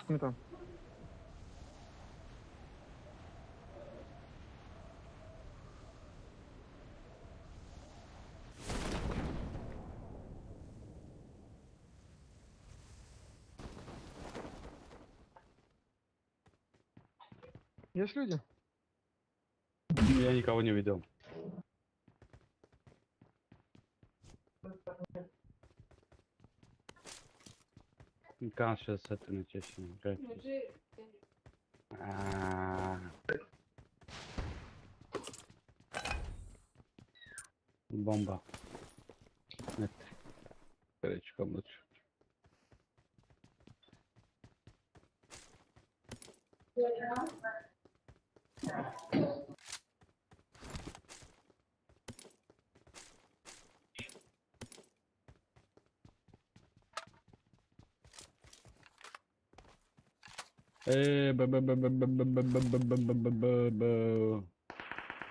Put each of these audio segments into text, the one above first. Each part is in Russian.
Мы там. Есть люди? Я никого не видел. Кан сейчас это на честно. Бомба. Нет. Корочком лучше.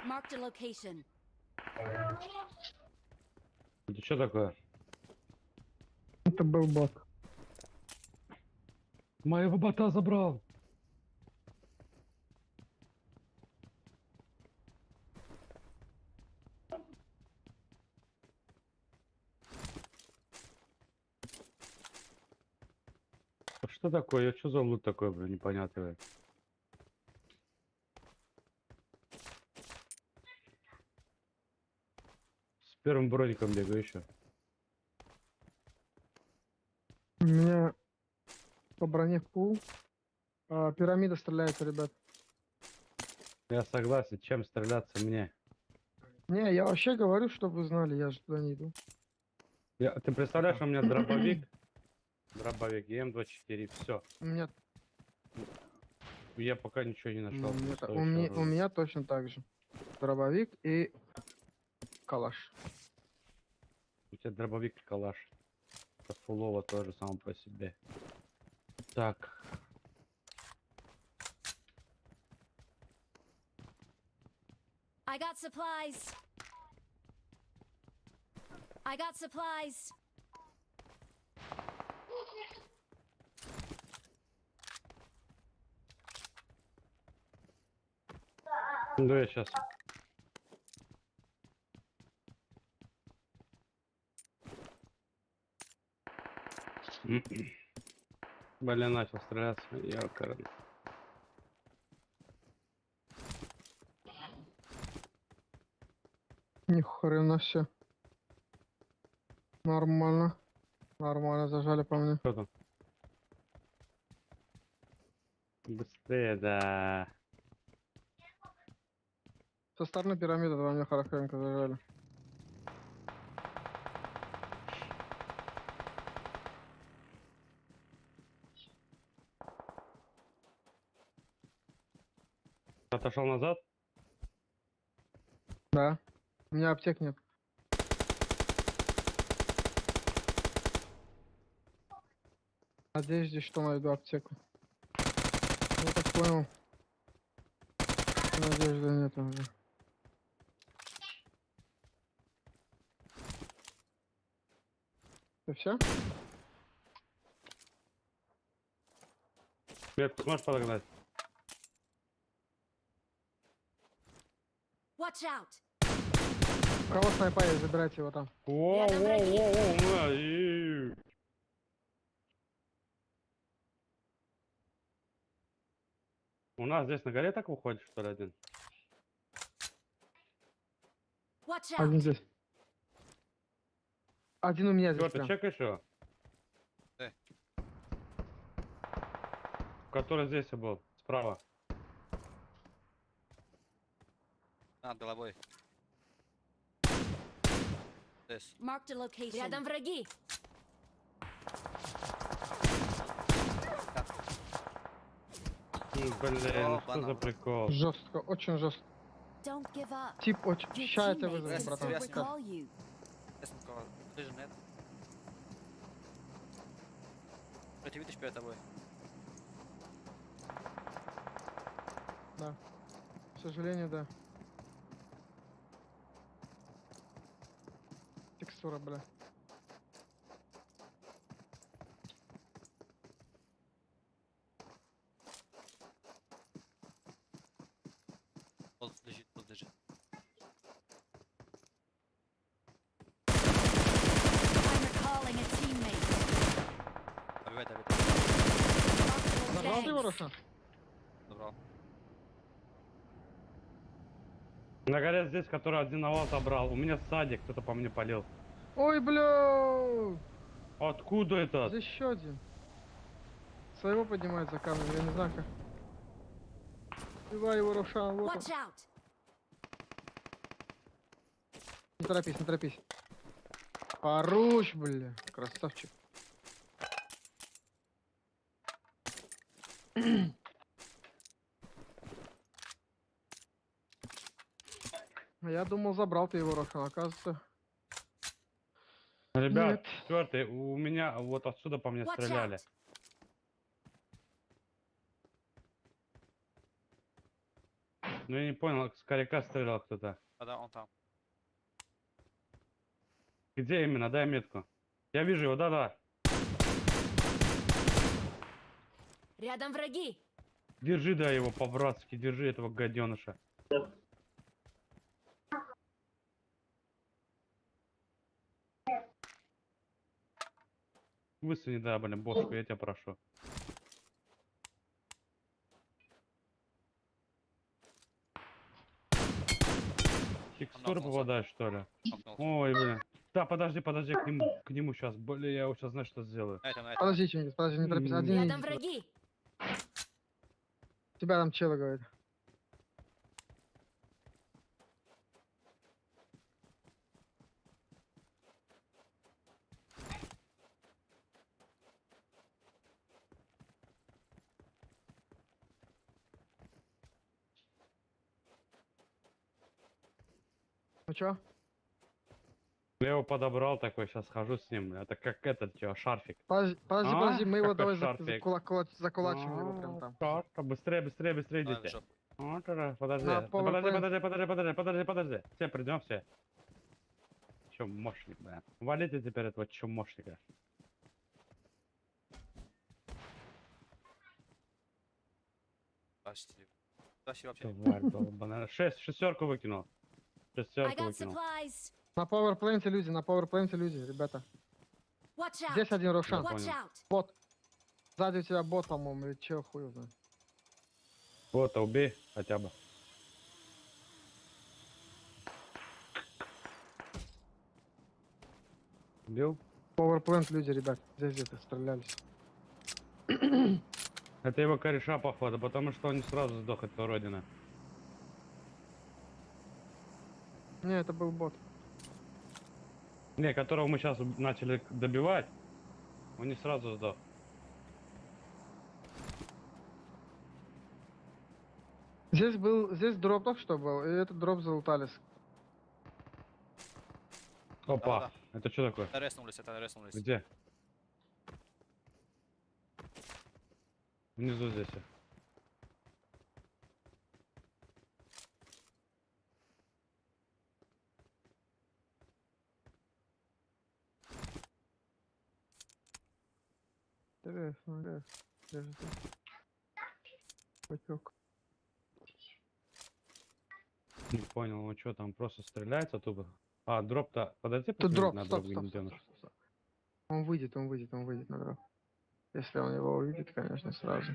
Marked a location. Это что такое? Это был бот. Моего бота забрал. Что такое? Я что за лут такой, блин, непонятный? С первым броником бегаю еще. У меня по броне пул. Пирамида стреляется, ребят. Я согласен, чем стреляться мне. Не, я вообще говорю, чтобы вы знали, я же туда не иду. Ты представляешь, у меня дробовик. Дробовик, и М24, все. У меня, Я пока ничего не нашел. у меня точно так же. Дробовик и калаш. У тебя дробовик и калаш. Это фулово тоже само по себе. Так. I got supplies. I got supplies. Да, я сейчас. Блин, начал стреляться. Я короче. Ни хрена все. Нормально. Нормально зажали по мне. Кто там? Быстрее, да. Со стороны пирамиды по мне хорошенько зажали. Отошел назад? Да. У меня аптек нет. Надеюсь, что найду аптеку. Я так понял. Надежды нет уже. Это все? Метку сможешь подогнать? Watch out. У кого снайпа есть, забирайте его там. У нас здесь на горе так выходит, что ли, один? Watch Один out. здесь. Один у меня Чё, здесь ты прям. чекаешь его? Да. Который здесь был, справа. Головой. Здесь. Marked a location. Рядом враги. Блин, О, что за банан. прикол? Жестко, очень жестко. Don't give up. Тип очень... Your Ща я тебя teammates вызову, will братан. Ясно. recall you. Ясненько. Ближе нет. Ты видишь перед тобой? Да. К сожалению, да. Текстура, бля. Забрал ты его, Thanks. Рошан? Забрал. На горе здесь, который один на забрал. У меня сзади кто-то по мне полил. Ой, бля! Откуда этот? Здесь еще один. Своего поднимает за камнем, я не знаю как. Убивай его, Рошан, вот он. Watch out! Не торопись, не торопись. Хорош, бля. Красавчик. А я думал, забрал ты его, Рошан, оказывается. Ребят, Нет. четвертый, у меня вот отсюда по мне Watch стреляли. out! Ну я не понял, с коряка стрелял кто-то. Да, он там. Где именно? Дай метку. Я вижу его, да-да. Рядом враги! Держи, да, его по-братски, держи этого гаденыша. Высуни, да, блин, бошку, я тебя прошу. Текстуры нокнулся. попадаешь, что ли? Нокнулся. Ой, блин. Да, подожди, к нему сейчас. Блин, я сейчас знаю, что сделаю. На этом. Подожди, Чингис, подожди, не торопись. Один не Рядом иди. враги! Тебя там челы говорит. Ну чё? Я его подобрал такой, сейчас хожу с ним. Это как этот, чё, шарфик. Подожди, подожди, А, подожди, мы его какой давай шарфик. закулачим его прям там. Шарфик. Быстрее, быстрее, быстрее Давай в идите. жопу. Вот это, подожди. На Да power подожди, plant. подожди. Все, придем все. Чумошник, да. Валите теперь этого чумошника. Почти. Почти вообще. Тварь долбаная. Шестерку выкинул. I Шестерку got выкинул. supplies! На пауэрпленте люди, на пауэрпленте люди, ребята. Watch out! Здесь один Рошан. Watch понял. out! Бот. Сзади у тебя бот, по-моему, или чё, хуй его знает. Вот, а убей хотя бы. Убил? Пауэрплент люди, ребят. Здесь где-то стрелялись. Это его кореша, походу, потому что он не сразу сдох от родины. Не, это был бот. Не, которого мы сейчас начали добивать, он не сразу сдох. Здесь дроп только что был, и этот дроп залутались. Опа, Да-да. это что такое? Это реснулись. Где? Внизу здесь. Интересно, интересно. Где же ты? Потек. Не понял, он что там просто стреляется тупо? А, дроп-то. Подойди, Тут посмотри дроп, на стоп, дроп, стоп, гаденыш. стоп, стоп. Он выйдет на дроп. Если он его увидит, конечно, сразу.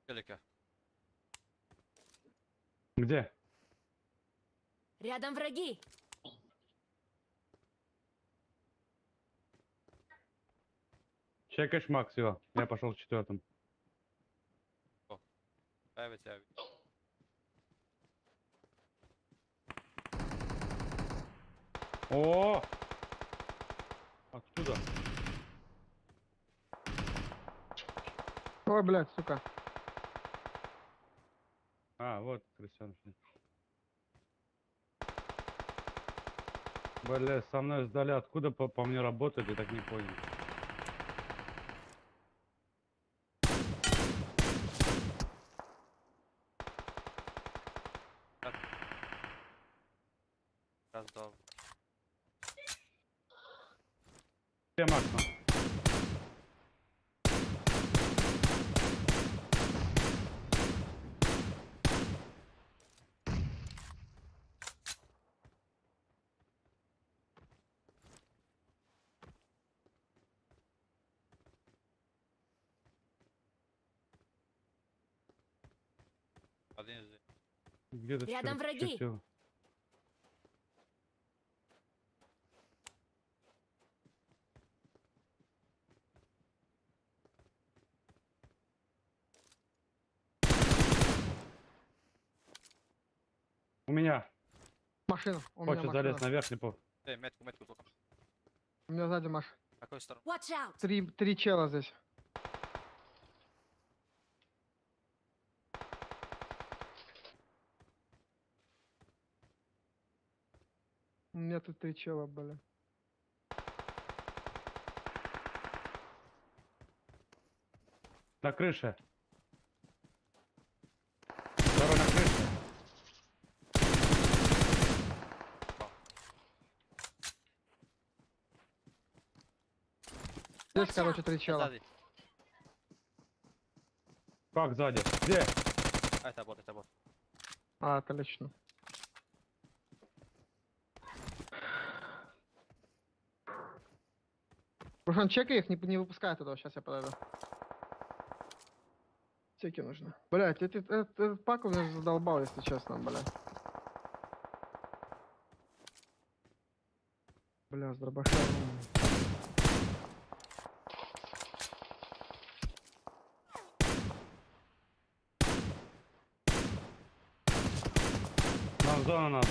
Велика. Где? Рядом враги! Чекаешь, Макс, его. Я пошел к четвертому. Я тебя. О! Откуда? Ой, блядь, сука. А, вот крысеныш. Бля, со мной сдали, откуда по мне работает, я так не понял. Раздал. Где Макс? Один здесь. Где-то Рядом враги. чертил. У меня. Машина. У меня Хочет залез машина. на верхний пол. Метку только. У меня сзади машина. Какой стороны? Watch out! Три чела здесь. У меня тут три чела были. На крыше. Второй на крыше. Здесь, Watch короче, out. три чела. Сзади. Как сзади? Где? А, это бот, это бот. А, отлично. Руслан, чекай их, не выпускай туда. Сейчас я подойду. Чеки нужны. Блять, этот пак у меня задолбал, если честно, блядь. Бля, с дробаша. Нам в зону надо.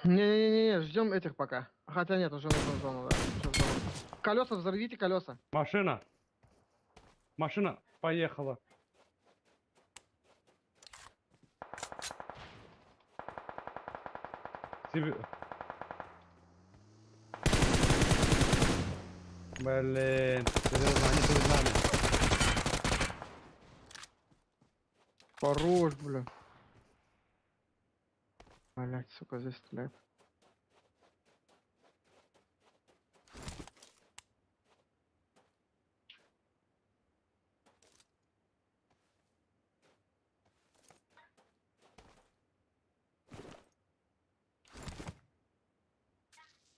Не-не-не, ждем этих пока. Хотя нет, уже нужно в зону, да. Уже в зону. Колеса, взорвите колеса. Машина. Машина поехала. Тебе... Блин, серьезно, они перед нами. Хорош, бля. Блять, сука, здесь стреляет.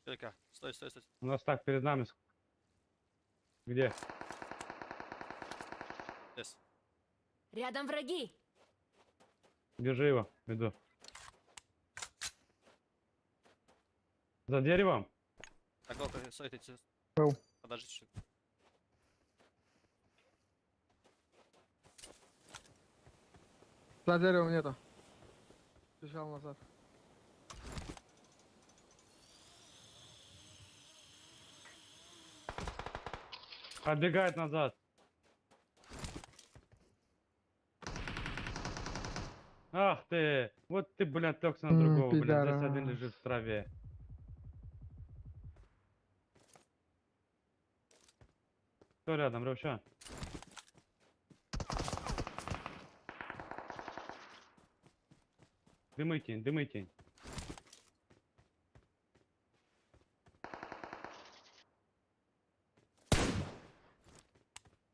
Челика. Стой, стой, стой. У нас так перед нами. Где? Здесь. Рядом враги! Держи его, иду. За деревом? Так, окей, стойте. Оу. Подождите чуть. За деревом нету. Бежал назад. Отбегает назад. Ах ты! Вот ты, блядь, токся на другого, блядь. Здесь пидорас. один лежит в траве. Кто рядом, Равша? Дымы тень, дымы тень.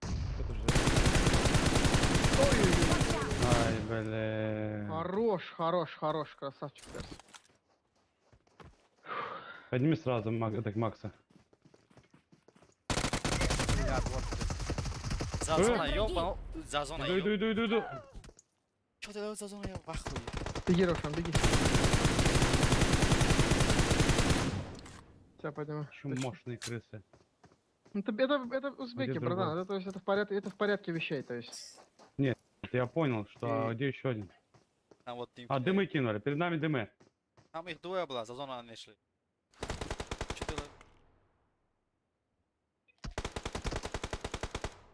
Кто-то же- Watch out! Ай, бля. Хорош, красавчик, Перс. Подними сразу так, Макса. Блядь, вот ты. За зона Враги. ёбанул. За зона Иду, ёб. иду. Чё ты делаешь за зона, я в ахуе. Беги, Рошан, беги. Тебя подниму. Еще мощные крысы. Это узбеки, Где братан. другой? Это, то есть, это в порядке вещей, то есть. Я понял, что где еще один? Там вот тим. А, дымы кинули, перед нами дымы. Там их двое было, за зону они шли. Чё ты делаешь?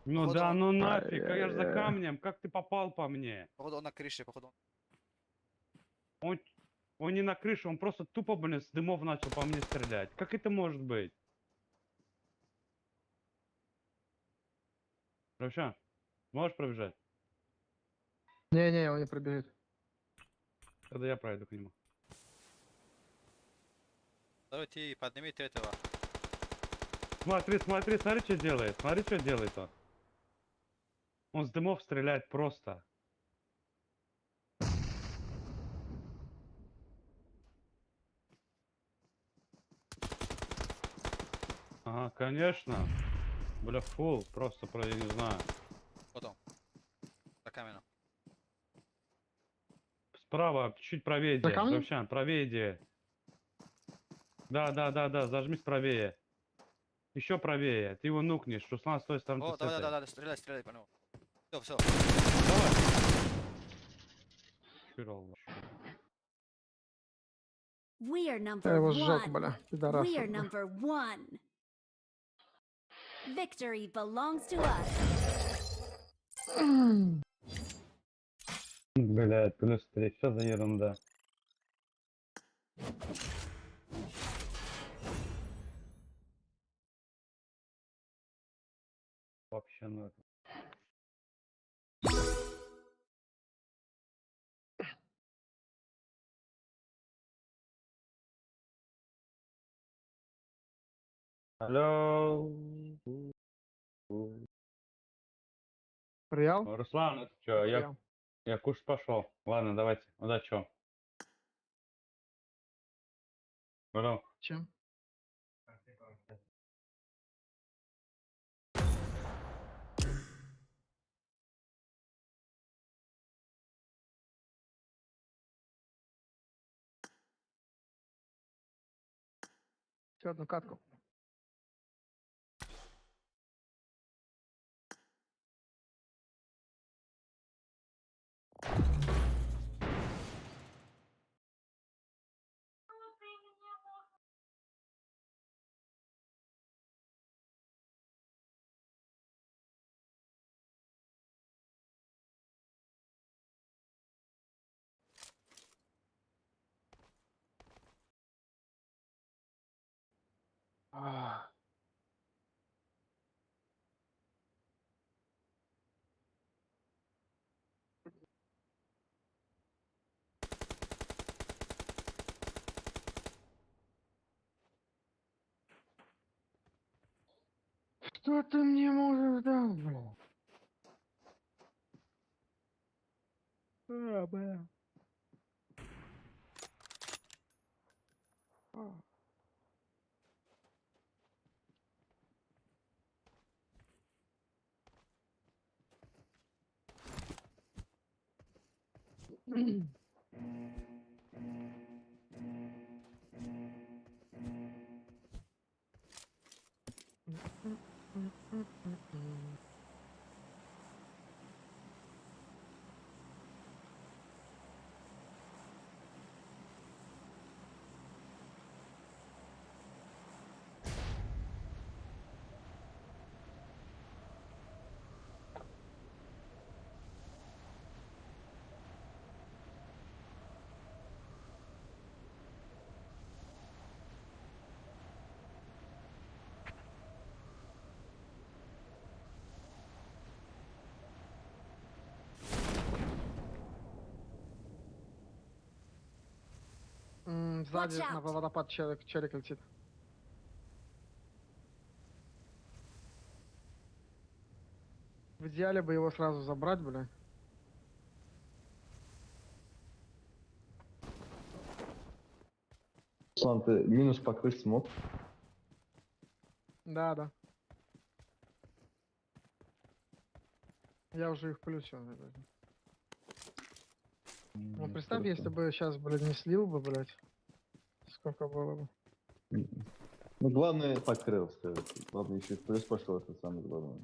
Ну Походу да, он- ну нафиг, а я же за Ай-яй-яй. камнем, как ты попал по мне? Походу он на крыше, походу он. Он не на крыше, он просто тупо, блин, с дымов начал по мне стрелять. Как это может быть? Равша, можешь пробежать? Не-не, он не пробежит. Тогда я пройду к нему. Давайте поднимите этого. Смотри, что делает. Смотри, что делает он. Он с дымов стреляет просто. Ага, конечно. Бля, фул, просто про, я не знаю. Вот каменем. Справа, чуть правее За иди. камнем? Равшан, правее иди. Да, зажмись правее. Еще правее. Ты его нукнешь. Руслан, стой, там О, ты с этой. давай, стреляй, стреляй по нему. Все. Давай. Херол. We are Я number его сжег, one. бля, We пидорас. are number one. Victory belongs to us. Блядь, плюс 3. Что за ерунда? Вообще ну это. Алло. Реал? Руслан, это что? Реал. Я кушать пошел. Ладно, давайте. Удачи. Алло. Чем? Еще одну катку. А, Что ты мне можешь дать, бля? Бля. А. Сзади Watch на out. водопад челик летит. В идеале бы его сразу забрать, бля. Руслан, ты минус покрыть смог? Да. Я уже их в плюсе. Блядь. Ну, представь, если бы сейчас, блядь, не слил бы, блядь. Сколько было бы. Ну, главное, покрыл, скажем. Главное, еще и в плюс пошел, это самое главное.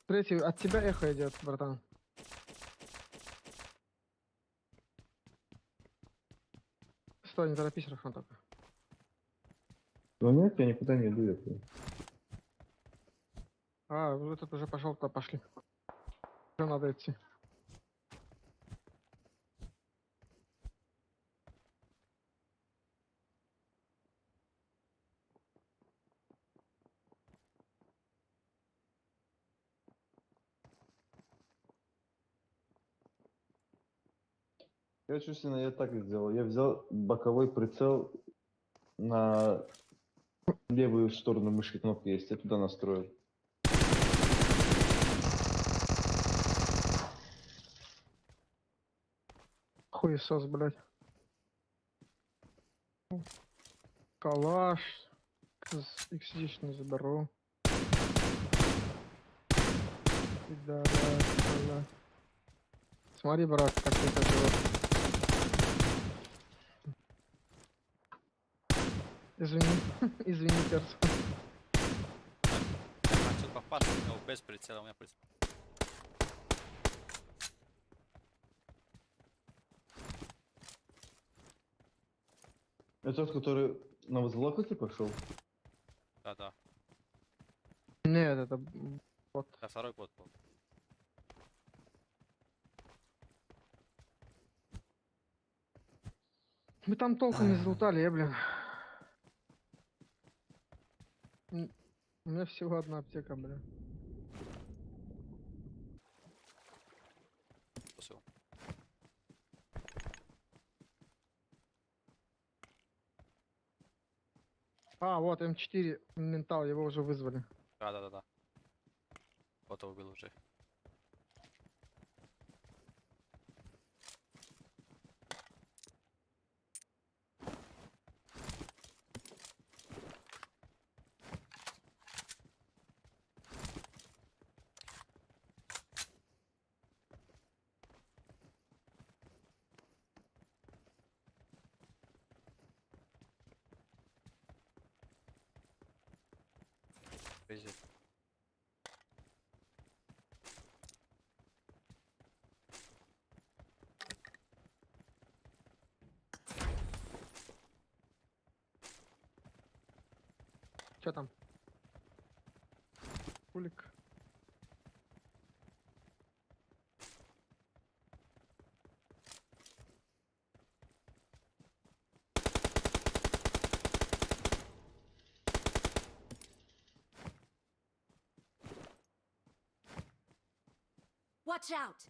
Третий, от тебя эхо идет, братан. Стой, не торопись, Рафан, только. Ну нет, я никуда не иду, я тут. А, этот уже пошел, туда пошли. Уже надо идти. Я чувственно, я так и сделал. Я взял боковой прицел на левую сторону мышки, кнопка есть, я туда настроил. Хуесос, блядь. Калаш. XD не заберу. Да. Смотри, брат, как ты это делаешь. Извини, извини, перс. Я хотел попасть, у него без прицела, у меня прицел. Это тот, который на возлокоте пошел? Да. Нет, это вот. Это второй бот был. Мы там толком не залутали, блин. У меня всего одна аптека, блин. Всё. А, вот М4 ментал, его уже вызвали. Да. Вот убил уже. Пиздец. Чё там? Кулик. Watch out!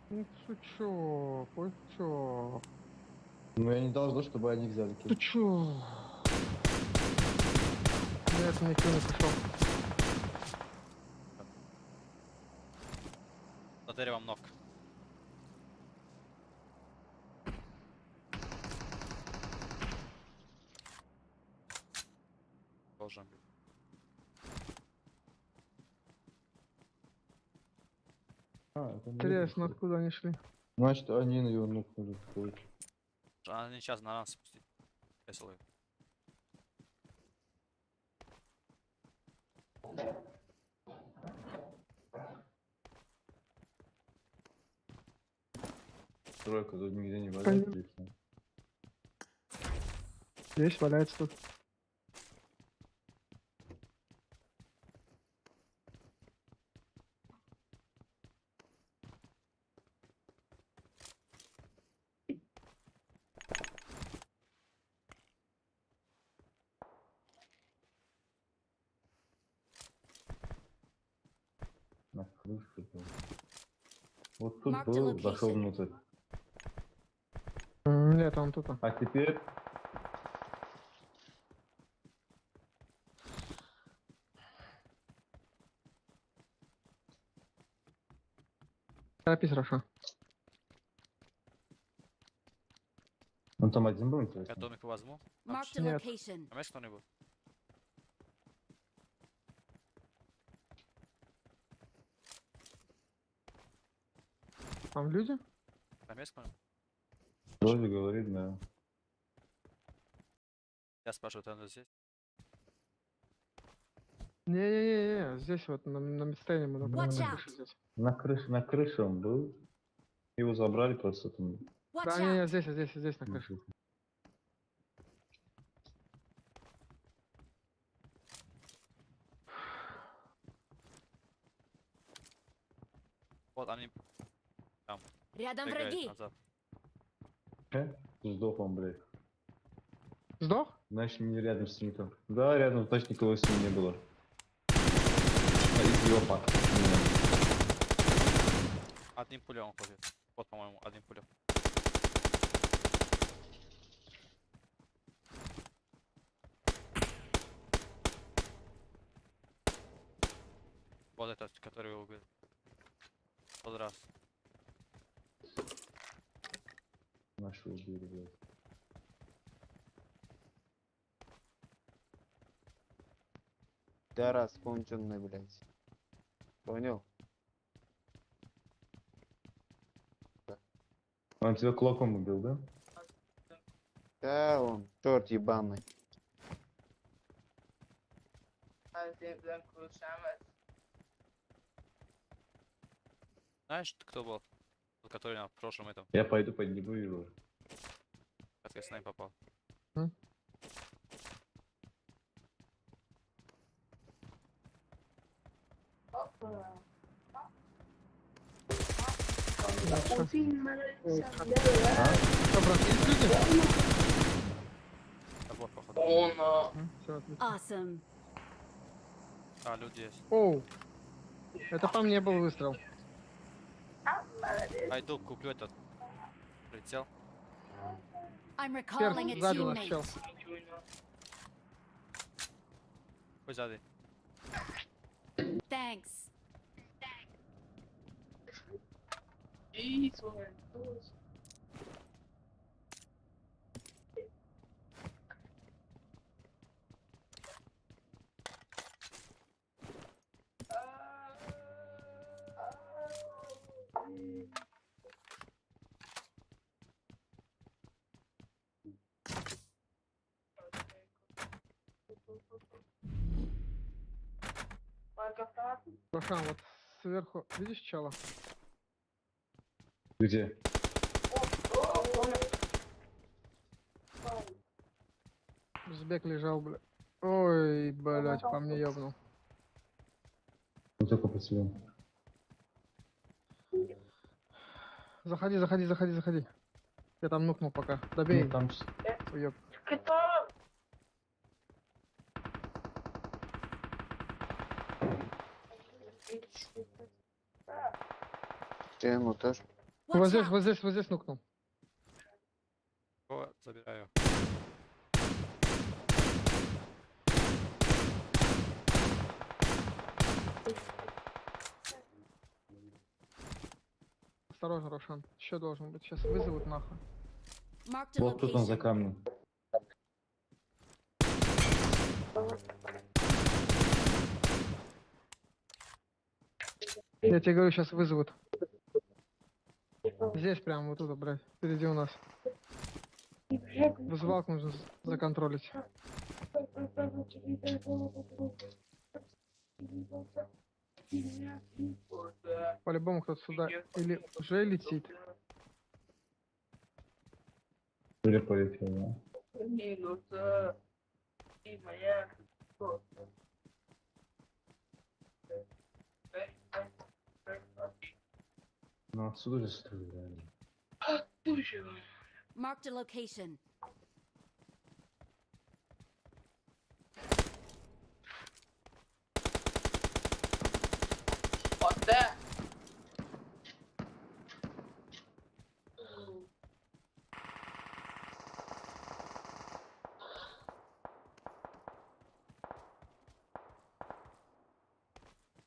Ну, сучок, ой, чё? Но я не должен, чтобы они взяли Ты килл. чё? Нет, никто не пришел. За деревом ног. Должен быть. Это не Интересно, видно. откуда они шли? Значит, они на его ног может стоить. Они сейчас на нас спустить. Веселые. Тройка тут нигде не Понятно. валяется. и всё. Здесь валяется тут. На крышке был. Вот тут Mark the был, зашел location. внутрь. Нет, он тут. А теперь Торопись, Раша. он там один был, Я интересно. домик возьму. Там Marked a Нет. location. есть кто-нибудь? Там люди? Там есть кто-нибудь? Вроде говорит, да. Я спрашиваю, ты здесь? Не-не-не, здесь вот на мидстейне мы на Watch на out. крыше здесь. На крыше он был. Его забрали просто там. Watch Да, не, out! здесь на крыше. Вот они Рядом бегают враги! назад. Сдох он, блядь. Сдох? Значит, не рядом с ником. Да, рядом, значит, никого с ним не было. А из его пак. Одним пулем он ходит. Вот, по-моему, одним пулем. Вот этот, который его убил. Под раз. Наши убили, блядь. Пидорас конченый, блядь. Понял? Он тебя кулаком убил, да? Да, он, черт ебаный. Знаешь, кто был? Тот, который на прошлом этом, Я пойду подниму его. как я с нами попал. Что, брат, есть люди? Забор, походу. Все, отлично. Awesome. А, люди есть. Оу. Это по мне был выстрел. Пойду куплю этот прицел. I'm recalling a сзади нас чел. teammate. Ой, сзади. Thanks. Рошан, вот сверху, видишь чела? Где? Узбек лежал, бля. Ой, блядь, по мне ёбнул. Он только по себе. Заходи, заходи, заходи, заходи. Я там нукнул пока. Добей. Ну, там Уёб. Ты ему тоже? Вот Watch здесь, out. вот здесь, вот здесь нукнул. О, забираю. Осторожно, Рошан. Еще должен быть. Сейчас вызовут нахуй. Marked a вот тут он за location. камнем. Я тебе говорю, сейчас вызовут. Здесь прям вот тут, блядь. Впереди у нас. Вызывалку нужно законтролить. По-любому кто-то сюда или уже летит. Или полетел, да? Ну отсюда же стреляли. Marked a location.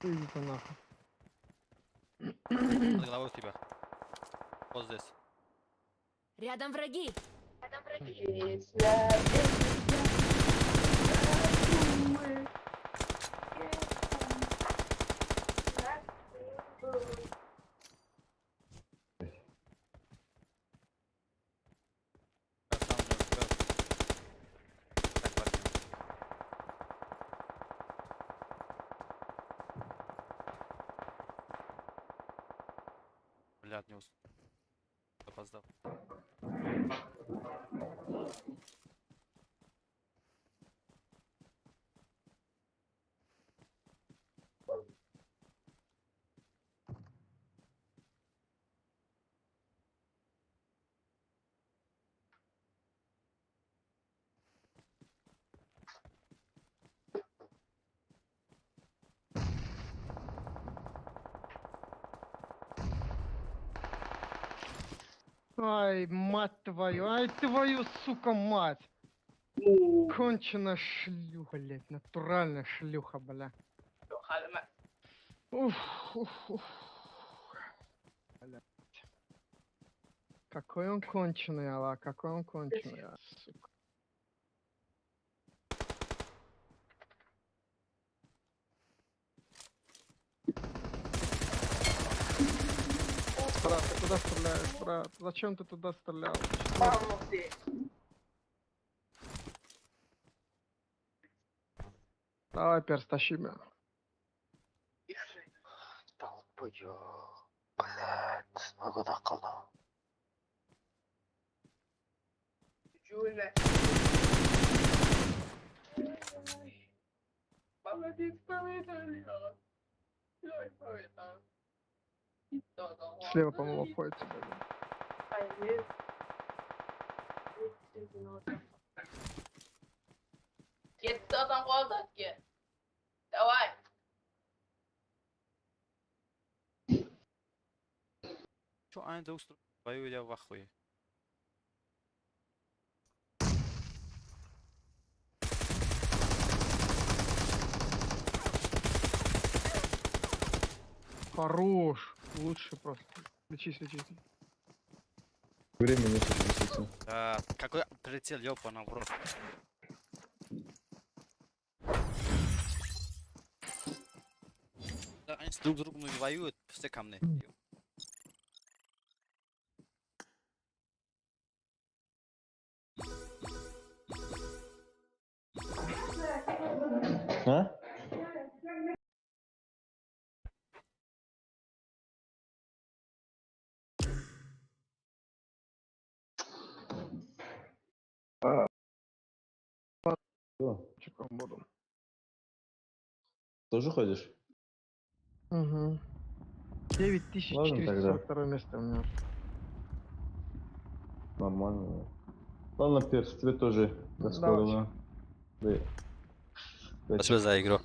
Идите нахуй. Над головой у тебя. Вот здесь. Рядом враги. Я сам не успел. Так, ладно. Блядь, не успел. Опоздал. Ай, мать твою, ай твою, сука, мать! Конченая шлюха, блядь, натуральная шлюха, бля. Уф, уф, уф. Какой он конченый, Алла, какой он конченый, сука. Брат, ты куда стреляешь, брат? Зачем ты туда стрелял? Давай, перс, тащи меня. Долбоёб. Блядь, много наколо. Слева, по-моему, обходит тебя. Get adam oldu ki. Давай. Что они друг с другом воюют, я в ахуе. Хорош. Лучше просто. Лечись, лечись. Время не согласится. Какой прицел, ёбана в рот. Да, они друг с другом воюют, все ко мне. А? Что? Чеком буду. Тоже ходишь? Угу. Ладно 9442 место у меня. Нормально. Ладно, перс, тебе тоже до Давай. скорого. Да. Спасибо за игру.